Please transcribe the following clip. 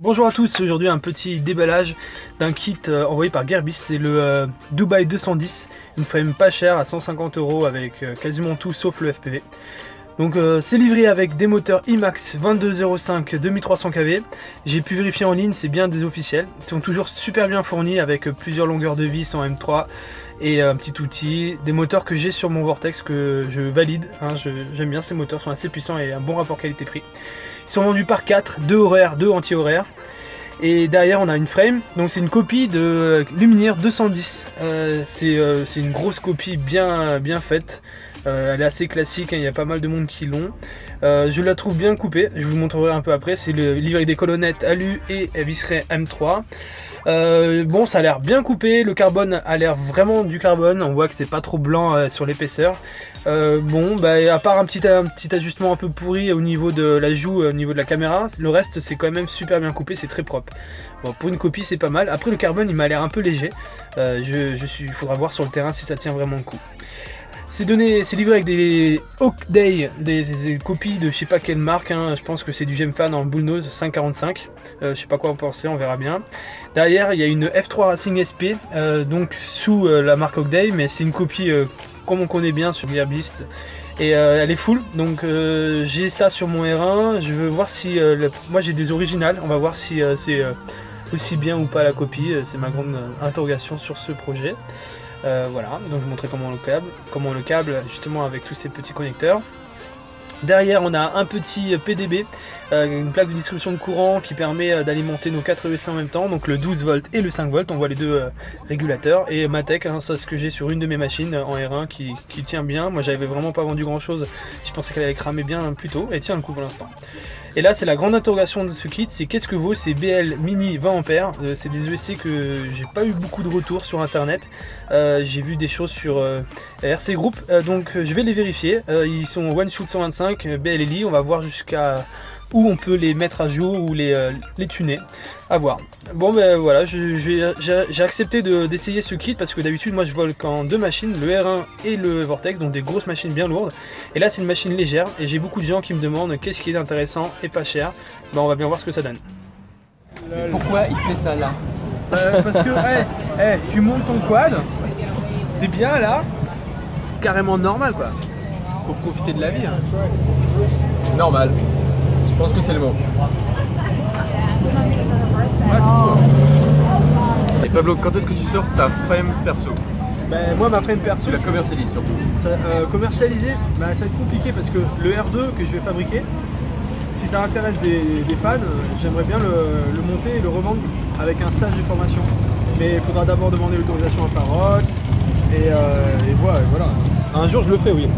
Bonjour à tous, aujourd'hui un petit déballage d'un kit envoyé par Gearbest, c'est le Dubai 210, une frame pas chère à 150 € avec quasiment tout sauf le FPV. Donc c'est livré avec des moteurs IMAX 2205 2300 kV, j'ai pu vérifier en ligne, c'est bien des officiels, ils sont toujours super bien fournis avec plusieurs longueurs de vis en M3 et un petit outil, des moteurs que j'ai sur mon Vortex que je valide, hein, j'aime bien ces moteurs, sont assez puissants et un bon rapport qualité-prix. Ils sont vendus par 4, 2 horaires, 2 anti-horaires. Et derrière on a une frame, donc c'est une copie de Luminaire 210. C'est une grosse copie bien faite. Elle est assez classique, hein, il y a pas mal de monde qui l'ont. Je la trouve bien coupée, je vous montrerai un peu après. C'est livré avec des colonnettes alu et visserées M3. Bon, ça a l'air bien coupé, le carbone a l'air vraiment du carbone, on voit que c'est pas trop blanc sur l'épaisseur. Bon, bah, à part un petit ajustement un peu pourri au niveau de la joue, au niveau de la caméra, le reste c'est quand même super bien coupé, c'est très propre. Bon, pour une copie c'est pas mal. Après le carbone il m'a l'air un peu léger, il faudra voir sur le terrain si ça tient vraiment le coup. C'est livré avec des Hawk Day, des copies de je sais pas quelle marque, hein, je pense que c'est du Gemfan en Bullnose 545, je sais pas quoi en penser, on verra bien. Derrière il y a une F3 Racing SP, donc sous la marque Hawk Day, mais c'est une copie comme on connaît bien sur Gearbest, et elle est full, donc j'ai ça sur mon R1, je veux voir si, moi j'ai des originales, on va voir si c'est aussi bien ou pas la copie, c'est ma grande interrogation sur ce projet. Voilà, donc je vous montrer comment on le câble justement avec tous ces petits connecteurs. Derrière on a un petit PDB, une plaque de distribution de courant qui permet d'alimenter nos 4 ESC en même temps, donc le 12 volts et le 5 volts, on voit les deux régulateurs, et Matek, hein, ça c'est ce que j'ai sur une de mes machines en R1 qui tient bien. Moi j'avais vraiment pas vendu grand chose, je pensais qu'elle allait cramer bien plus tôt, et tient le coup pour l'instant. Et là c'est la grande interrogation de ce kit, c'est qu'est-ce que vaut ces BL Mini 20 A. C'est des ESC que j'ai pas eu beaucoup de retours sur internet, j'ai vu des choses sur RC Group, donc je vais les vérifier. Ils sont One Shoot 125 BLLI, on va voir jusqu'à où on peut les mettre à jour ou les tuner, à voir. Bon ben voilà, j'ai accepté d'essayer ce kit parce que d'habitude moi je vole qu'en deux machines, le R1 et le Vortex, donc des grosses machines bien lourdes, et là c'est une machine légère et j'ai beaucoup de gens qui me demandent qu'est-ce qui est intéressant et pas cher. Ben on va bien voir ce que ça donne. Mais pourquoi il fait ça là? Parce que tu montes ton quad, t'es bien là, carrément normal quoi. Faut profiter de la vie, hein. Normal. Je pense que c'est le mot. Et Pablo, quand est-ce que tu sors ta frame perso? Ben, moi ma frame perso, tu la commercialises surtout. Commercialiser, ben, ça va être compliqué parce que le R2 que je vais fabriquer, si ça intéresse des fans, j'aimerais bien le monter et le revendre avec un stage de formation. Mais il faudra d'abord demander l'autorisation à Parrot et voilà. Un jour je le ferai, oui.